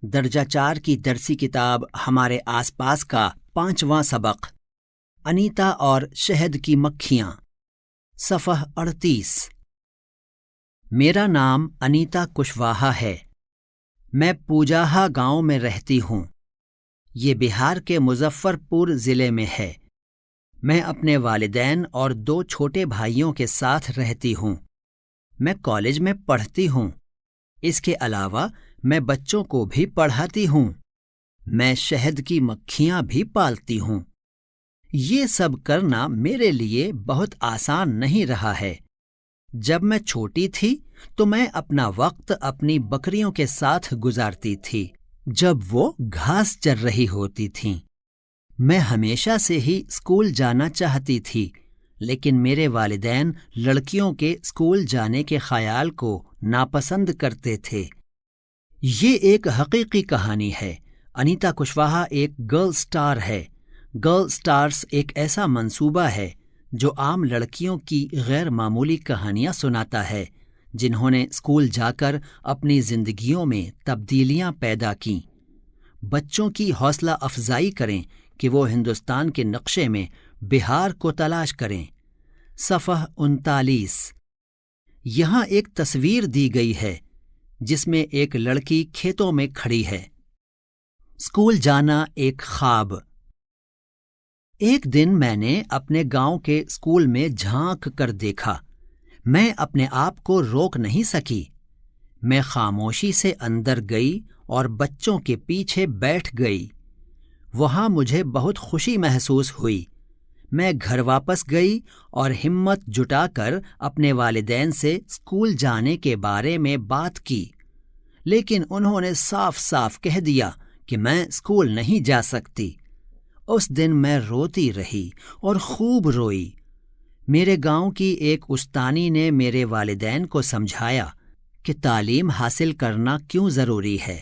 درجہ 4 کی درسی کتاب ہمارے آس پاس کا 5واں سبق، انیتا اور شہد کی مکھیاں، صفحہ 38۔ میرا نام انیتا کشواہا ہے۔ میں پوجاہا گاؤں میں رہتی ہوں۔ یہ بہار کے مظفر پور ضلع میں ہے۔ میں اپنے والدین اور 2 چھوٹے بھائیوں کے ساتھ رہتی ہوں۔ میں کالج میں پڑھتی ہوں۔ اس کے علاوہ میں بچوں کو بھی پڑھاتی ہوں۔ میں شہد کی مکھیاں بھی پالتی ہوں۔ یہ سب کرنا میرے لیے بہت آسان نہیں رہا ہے۔ جب میں چھوٹی تھی تو میں اپنا وقت اپنی بکریوں کے ساتھ گزارتی تھی جب وہ گھاس چر رہی ہوتی تھیں۔ میں ہمیشہ سے ہی اسکول جانا چاہتی تھی، لیکن میرے والدین لڑکیوں کے اسکول جانے کے خیال کو ناپسند کرتے تھے۔ یہ ایک حقیقی کہانی ہے۔ انیتا کشواہا ایک گرل سٹار ہے۔ گرل سٹارز ایک ایسا منصوبہ ہے جو عام لڑکیوں کی غیر معمولی کہانیاں سناتا ہے جنہوں نے اسکول جا کر اپنی زندگیوں میں تبدیلیاں پیدا کیں۔ بچوں کی حوصلہ افزائی کریں کہ وہ ہندوستان کے نقشے میں بہار کو تلاش کریں۔ صفحہ 39۔ یہاں ایک تصویر دی گئی ہے جس میں ایک لڑکی کھیتوں میں کھڑی ہے۔ اسکول جانا ایک خواب۔ ایک دن میں نے اپنے گاؤں کے اسکول میں جھانک کر دیکھا۔ میں اپنے آپ کو روک نہیں سکی۔ میں خاموشی سے اندر گئی اور بچوں کے پیچھے بیٹھ گئی۔ وہاں مجھے بہت خوشی محسوس ہوئی۔ میں گھر واپس گئی اور ہمت جٹا کر اپنے والدین سے اسکول جانے کے بارے میں بات کی، لیکن انہوں نے صاف صاف کہہ دیا کہ میں اسکول نہیں جا سکتی۔ اس دن میں روتی رہی اور خوب روئی۔ میرے گاؤں کی ایک استانی نے میرے والدین کو سمجھایا کہ تعلیم حاصل کرنا کیوں ضروری ہے۔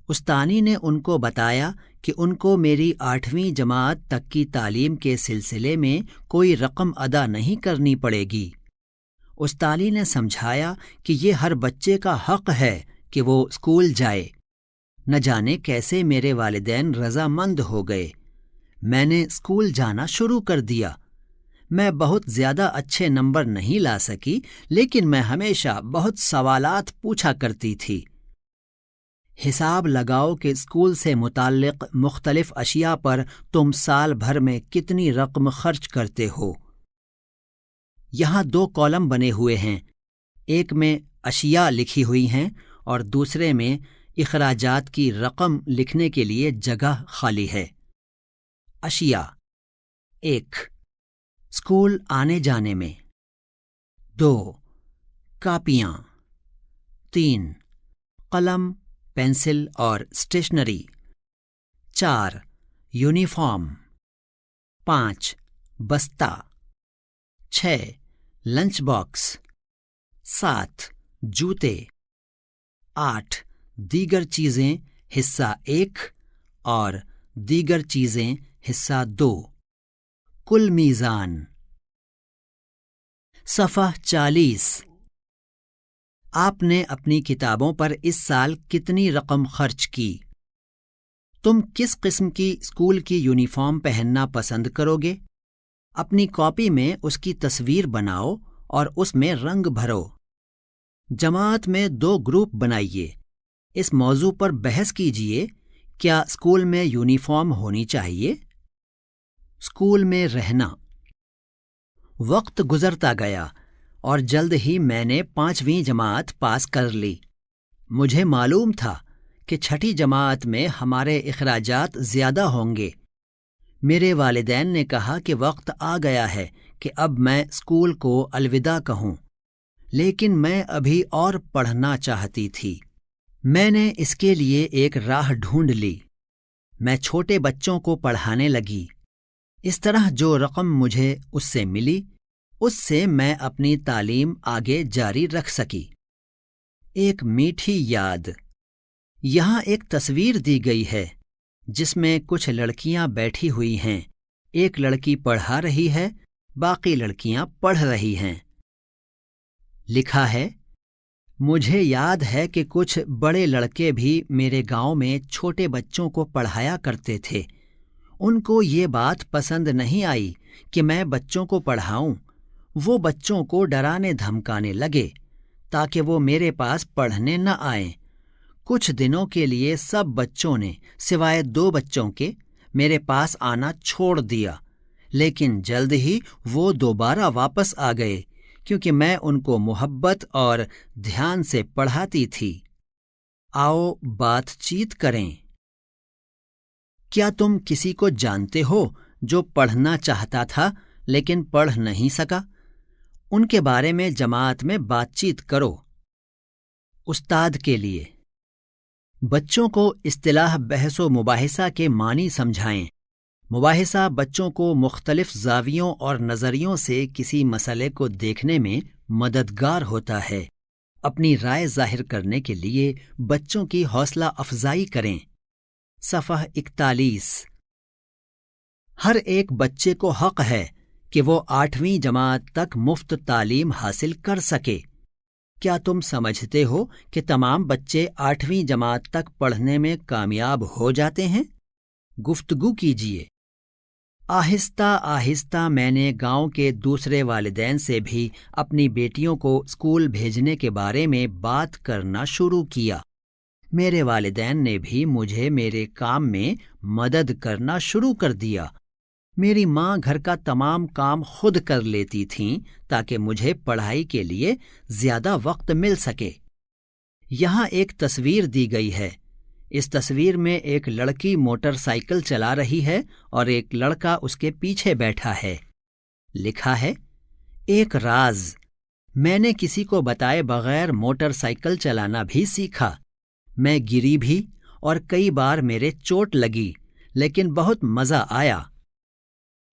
استانی نے ان کو بتایا کہ ان کو میری 8ویں جماعت تک کی تعلیم کے سلسلے میں کوئی رقم ادا نہیں کرنی پڑے گی۔ استانی نے سمجھایا کہ یہ ہر بچے کا حق ہے کہ وہ اسکول جائے۔ نہ جانے کیسے میرے والدین رضامند ہو گئے۔ میں نے اسکول جانا شروع کر دیا۔ میں بہت زیادہ اچھے نمبر نہیں لا سکی، لیکن میں ہمیشہ بہت سوالات پوچھا کرتی تھی۔ حساب لگاؤ کہ اسکول سے متعلق مختلف اشیاء پر تم سال بھر میں کتنی رقم خرچ کرتے ہو۔ یہاں 2 کالم بنے ہوئے ہیں، ایک میں اشیاء لکھی ہوئی ہیں اور دوسرے میں اخراجات کی رقم لکھنے کے لیے جگہ خالی ہے۔ اشیاء: 1 اسکول آنے جانے میں، 2 کاپیاں، 3 قلم، پینسل اور اسٹیشنری، 4 یونیفارم، 5 بستہ، 6 لنچ باکس، 7 جوتے، 8 دیگر چیزیں حصہ 1 اور دیگر چیزیں حصہ 2۔ کل میزان۔ صفحہ 40۔ آپ نے اپنی کتابوں پر اس سال کتنی رقم خرچ کی؟ تم کس قسم کی اسکول کی یونیفارم پہننا پسند کرو گے؟ اپنی کاپی میں اس کی تصویر بناؤ اور اس میں رنگ بھرو۔ جماعت میں 2 گروپ بنائیے۔ اس موضوع پر بحث کیجیے، کیا اسکول میں یونیفارم ہونی چاہیے؟ اسکول میں رہنا۔ وقت گزرتا گیا اور جلد ہی میں نے 5ویں جماعت پاس کر لی۔ مجھے معلوم تھا کہ 6ٹھی جماعت میں ہمارے اخراجات زیادہ ہوں گے۔ میرے والدین نے کہا کہ وقت آ گیا ہے کہ اب میں اسکول کو الوداع کہوں، لیکن میں ابھی اور پڑھنا چاہتی تھی۔ میں نے اس کے لیے ایک راہ ڈھونڈ لی۔ میں چھوٹے بچوں کو پڑھانے لگی۔ اس طرح جو رقم مجھے اس سے ملی، اس سے میں اپنی تعلیم آگے جاری رکھ سکی۔ ایک میٹھی یاد۔ یہاں ایک تصویر دی گئی ہے جس میں کچھ لڑکیاں بیٹھی ہوئی ہیں۔ ایک لڑکی پڑھا رہی ہے، باقی لڑکیاں پڑھ رہی ہیں۔ لکھا ہے، مجھے یاد ہے کہ کچھ بڑے لڑکے بھی میرے گاؤں میں چھوٹے بچوں کو پڑھایا کرتے تھے۔ ان کو یہ بات پسند نہیں آئی کہ میں بچوں کو پڑھاؤں۔ وہ بچوں کو ڈرانے دھمکانے لگے تاکہ وہ میرے پاس پڑھنے نہ آئیں۔ کچھ دنوں کے لیے سب بچوں نے سوائے 2 بچوں کے میرے پاس آنا چھوڑ دیا، لیکن جلد ہی وہ دوبارہ واپس آ گئے کیونکہ میں ان کو محبت اور دھیان سے پڑھاتی تھی۔ آؤ بات چیت کریں۔ کیا تم کسی کو جانتے ہو جو پڑھنا چاہتا تھا لیکن پڑھ نہیں سکا؟ ان کے بارے میں جماعت میں بات چیت کرو۔ استاد کے لیے بچوں کو اصطلاح بحث و مباحثہ کے معنی سمجھائیں۔ مباحثہ بچوں کو مختلف زاویوں اور نظریوں سے کسی مسئلے کو دیکھنے میں مددگار ہوتا ہے۔ اپنی رائے ظاہر کرنے کے لیے بچوں کی حوصلہ افزائی کریں۔ صفحہ 41۔ ہر ایک بچے کو حق ہے کہ وہ 8ویں جماعت تک مفت تعلیم حاصل کر سکے۔ کیا تم سمجھتے ہو کہ تمام بچے 8ویں جماعت تک پڑھنے میں کامیاب ہو جاتے ہیں؟ گفتگو کیجیے۔ آہستہ آہستہ میں نے گاؤں کے دوسرے والدین سے بھی اپنی بیٹیوں کو اسکول بھیجنے کے بارے میں بات کرنا شروع کیا۔ میرے والدین نے بھی مجھے میرے کام میں مدد کرنا شروع کر دیا۔ میری ماں گھر کا تمام کام خود کر لیتی تھیں تاکہ مجھے پڑھائی کے لیے زیادہ وقت مل سکے۔ یہاں ایک تصویر دی گئی ہے۔ اس تصویر میں ایک لڑکی موٹر سائیکل چلا رہی ہے اور ایک لڑکا اس کے پیچھے بیٹھا ہے۔ لکھا ہے، ایک راز، میں نے کسی کو بتائے بغیر موٹر سائیکل چلانا بھی سیکھا۔ میں گری بھی اور کئی بار میرے چوٹ لگی، لیکن بہت مزہ آیا۔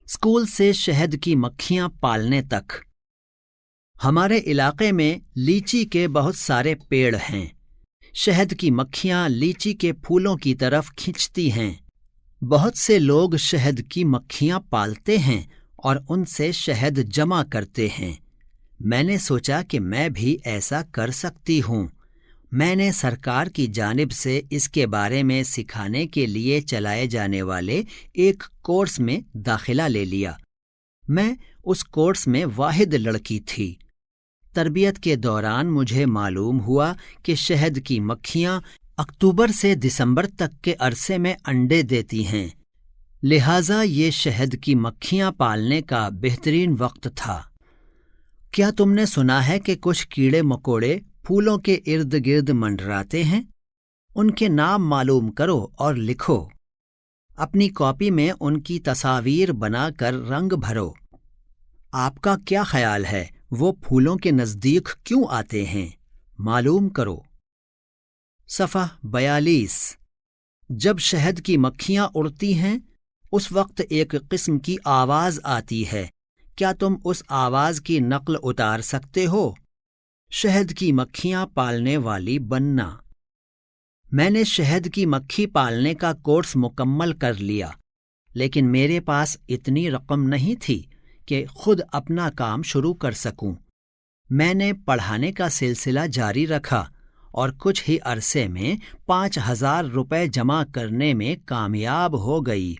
اسکول سے شہد کی مکھیاں پالنے تک۔ ہمارے علاقے میں لیچی کے بہت سارے پیڑ ہیں۔ شہد کی مکھیاں لیچی کے پھولوں کی طرف کھنچتی ہیں۔ بہت سے لوگ شہد کی مکھیاں پالتے ہیں اور ان سے شہد جمع کرتے ہیں۔ میں نے سوچا کہ میں بھی ایسا کر سکتی ہوں۔ میں نے سرکار کی جانب سے اس کے بارے میں سکھانے کے لیے چلائے جانے والے ایک کورس میں داخلہ لے لیا۔ میں اس کورس میں واحد لڑکی تھی۔ تربیت کے دوران مجھے معلوم ہوا کہ شہد کی مکھیاں اکتوبر سے دسمبر تک کے عرصے میں انڈے دیتی ہیں، لہٰذا یہ شہد کی مکھیاں پالنے کا بہترین وقت تھا۔ کیا تم نے سنا ہے کہ کچھ کیڑے مکوڑے پھولوں کے ارد گرد منڈراتے ہیں؟ ان کے نام معلوم کرو اور لکھو۔ اپنی کاپی میں ان کی تصاویر بنا کر رنگ بھرو۔ آپ کا کیا خیال ہے وہ پھولوں کے نزدیک کیوں آتے ہیں؟ معلوم کرو۔ صفحہ 42۔ جب شہد کی مکھیاں اڑتی ہیں اس وقت ایک قسم کی آواز آتی ہے۔ کیا تم اس آواز کی نقل اتار سکتے ہو؟ شہد کی مکھیاں پالنے والی بننا۔ میں نے شہد کی مکھی پالنے کا کورس مکمل کر لیا، لیکن میرے پاس اتنی رقم نہیں تھی کہ خود اپنا کام شروع کر سکوں۔ میں نے پڑھانے کا سلسلہ جاری رکھا اور کچھ ہی عرصے میں 5000 روپے جمع کرنے میں کامیاب ہو گئی۔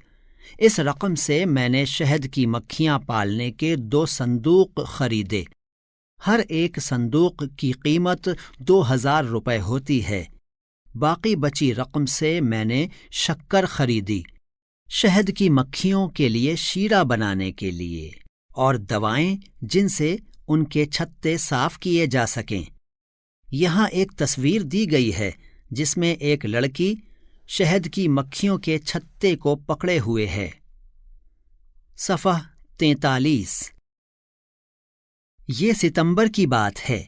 اس رقم سے میں نے شہد کی مکھیاں پالنے کے 2 صندوق خریدے۔ ہر ایک صندوق کی قیمت 2000 روپے ہوتی ہے۔ باقی بچی رقم سے میں نے شکر خریدی، شہد کی مکھیوں کے لیے شیرہ بنانے کے لیے، اور دوائیں جن سے ان کے چھتے صاف کیے جا سکیں۔ یہاں ایک تصویر دی گئی ہے جس میں ایک لڑکی شہد کی مکھیوں کے چھتے کو پکڑے ہوئے ہے۔ صفحہ 43۔ یہ ستمبر کی بات ہے۔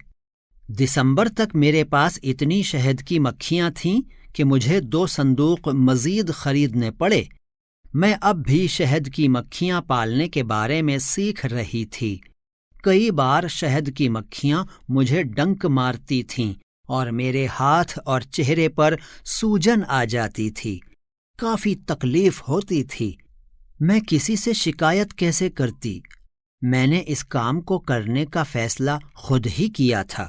دسمبر تک میرے پاس اتنی شہد کی مکھیاں تھیں کہ مجھے 2 صندوق مزید خریدنے پڑے۔ میں اب بھی شہد کی مکھیاں پالنے کے بارے میں سیکھ رہی تھی۔ کئی بار شہد کی مکھیاں مجھے ڈنک مارتی تھیں اور میرے ہاتھ اور چہرے پر سوجن آ جاتی تھی۔ کافی تکلیف ہوتی تھی۔ میں کسی سے شکایت کیسے کرتی؟ میں نے اس کام کو کرنے کا فیصلہ خود ہی کیا تھا۔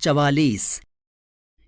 44।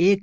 1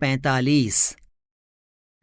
45।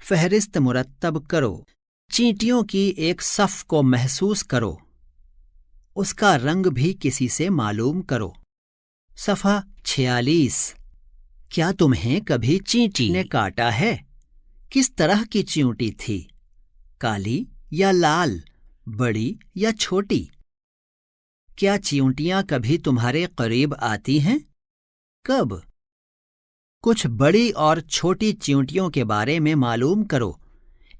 فہرست مرتب کرو۔ چینٹیوں کی ایک صف کو محسوس کرو، اس کا رنگ بھی کسی سے معلوم کرو۔ صفحہ 46۔ کیا تمہیں کبھی چینٹی نے کاٹا ہے؟ کس طرح کی چیونٹی تھی؟ کالی یا لال، بڑی یا چھوٹی؟ کیا چیونٹیاں کبھی تمہارے قریب آتی ہیں؟ کب؟ کچھ بڑی اور چھوٹی چیونٹیوں کے بارے میں معلوم کرو۔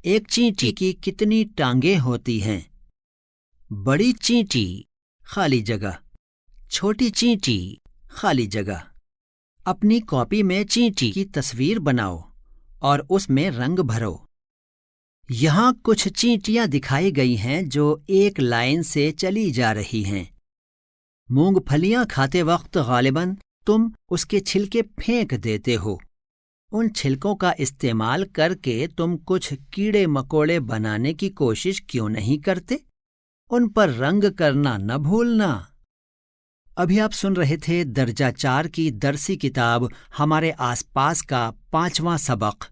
ایک چینٹی کی کتنی ٹانگیں ہوتی ہیں؟ بڑی چینٹی، خالی جگہ۔ چھوٹی چینٹی، خالی جگہ۔ اپنی کاپی میں چینٹی کی تصویر بناؤ اور اس میں رنگ بھرو۔ یہاں کچھ چینٹیاں دکھائی گئی ہیں جو ایک لائن سے چلی جا رہی ہیں۔ مونگ پھلیاں کھاتے وقت غالباً تم اس کے چھلکے پھینک دیتے ہو۔ ان چھلکوں کا استعمال کر کے تم کچھ کیڑے مکوڑے بنانے کی کوشش کیوں نہیں کرتے؟ ان پر رنگ کرنا نہ بھولنا۔ ابھی آپ سن رہے تھے درجہ 4 کی درسی کتاب ہمارے آس پاس کا 5واں سبق